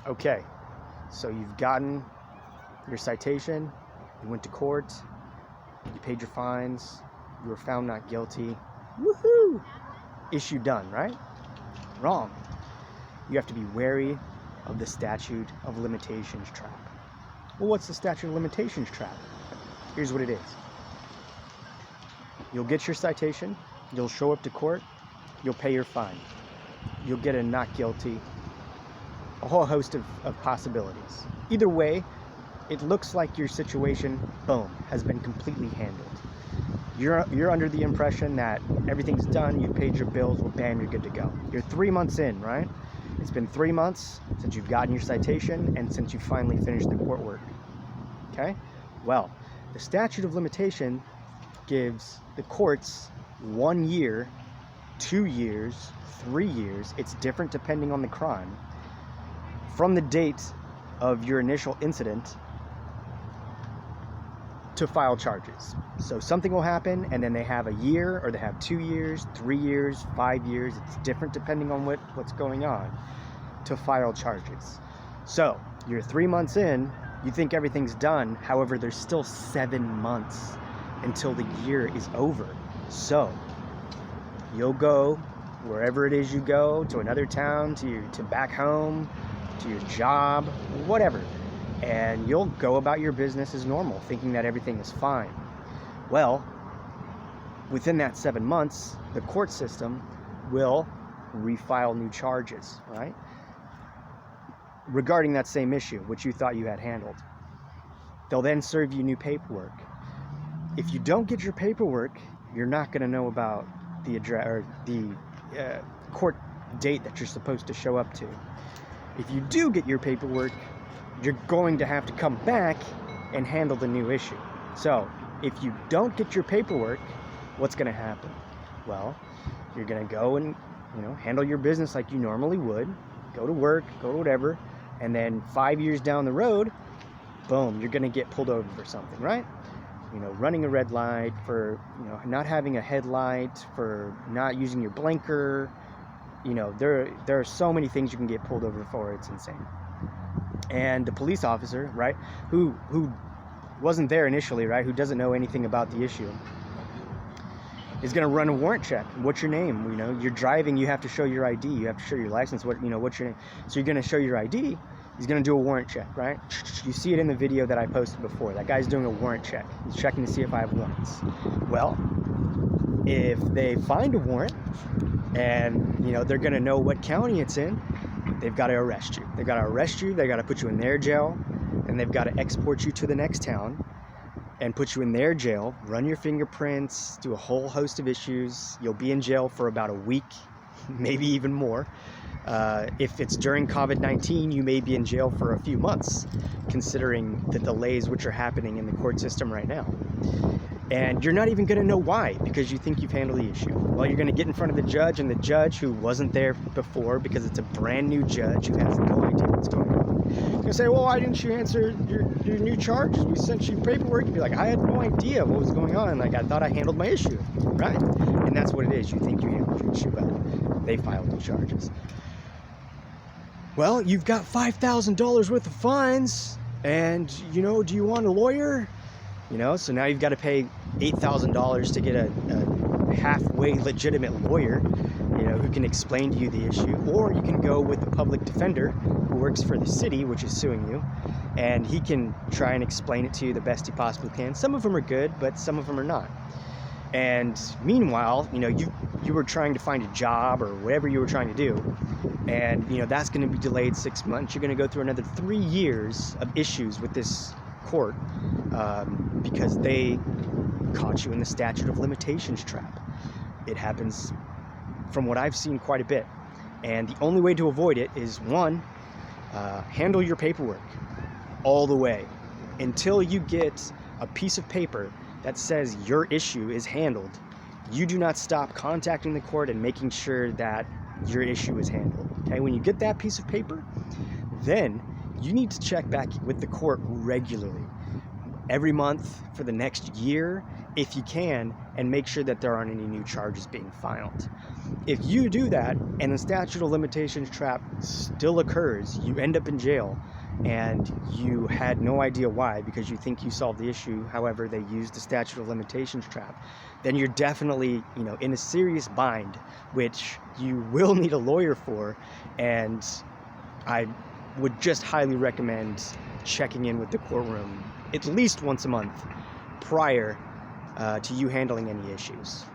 Okay, so you've gotten your citation, you went to court, you paid your fines, you were found not guilty. Woohoo! Issue done, right? Wrong. You have to be wary of the statute of limitations trap. Well, what's the statute of limitations trap? Here's what it is. You'll get your citation, you'll show up to court, you'll pay your fine. You'll get a not guilty, a whole host of possibilities. Either way, it looks like your situation, boom, has been completely handled. You're under the impression that everything's done, you've paid your bills, well, bam, you're good to go. You're 3 months in, right? It's been 3 months since you've gotten your citation and since you finally finished the court work. Okay? Well, the statute of limitation gives the courts 1 year, 2 years, 3 years. It's different depending on the crime. From the date of your initial incident to file charges. So something will happen and then they have a year, or they have 2 years, 3 years, 5 years. It's different depending on what's going on to file charges. So you're 3 months in, you think everything's done. However, there's still 7 months until the year is over. So you'll go wherever it is you go, to another town, to back home, to your job, whatever. And you'll go about your business as normal, thinking that everything is fine. Well, within that 7 months, the court system will refile new charges, right? Regarding that same issue, which you thought you had handled. They'll then serve you new paperwork. If you don't get your paperwork, you're not going to know about the address or the court date that you're supposed to show up to. If you do get your paperwork, you're going to have to come back and handle the new issue. So if you don't get your paperwork, what's going to happen? Well, you're going to go and handle your business like you normally would, go to work, go to whatever, and then 5 years down the road, boom, you're going to get pulled over for something, right? Running a red light, for not having a headlight, for not using your blinker. There are so many things you can get pulled over for. It's insane. And the police officer, right, who wasn't there initially, right, who doesn't know anything about the issue, is going to run a warrant check. What's your name? You're driving, you have to show your ID, you have to show your license. What's your name? So you're going to show your ID. He's going to do a warrant check, right? You see it in the video that I posted before. That guy's doing a warrant check. He's checking to see if I have warrants. Well, if they find a warrant and they're going to know what county it's in, they've got to arrest you. They've got to arrest you. They've got to put you in their jail, and they've got to export you to the next town and put you in their jail, run your fingerprints, do a whole host of issues. You'll be in jail for about a week, maybe even more. If it's during COVID-19, you may be in jail for a few months, considering the delays which are happening in the court system right now. And you're not even going to know why, because you think you've handled the issue. Well, you're going to get in front of the judge, and the judge, who wasn't there before because it's a brand new judge who has no idea what's going on, you're going to say, well, why didn't you answer your new charges? We sent you paperwork. You'd be like, I had no idea what was going on. Like, I thought I handled my issue, right? And that's what it is. You think you handled your issue, but they filed new charges. Well, you've got $5,000 worth of fines, and, do you want a lawyer? So now you've got to pay $8,000 to get a halfway legitimate lawyer, who can explain to you the issue. Or you can go with the public defender who works for the city, which is suing you, and he can try and explain it to you the best he possibly can. Some of them are good, but some of them are not. And meanwhile, you were trying to find a job or whatever you were trying to do, and that's going to be delayed 6 months. You're going to go through another 3 years of issues with this court because they caught you in the statute of limitations trap. It happens, from what I've seen, quite a bit. And the only way to avoid it is, one, handle your paperwork all the way until you get a piece of paper that says your issue is handled. You do not stop contacting the court and making sure that your issue is handled. Okay, when you get that piece of paper, then you need to check back with the court regularly. Every month for the next year, if you can, and make sure that there aren't any new charges being filed. If you do that and the statute of limitations trap still occurs, you end up in jail, and you had no idea why because you think you solved the issue, however they used the statute of limitations trap, then you're definitely, in a serious bind, which you will need a lawyer for. And I would just highly recommend checking in with the courtroom at least once a month prior to you handling any issues.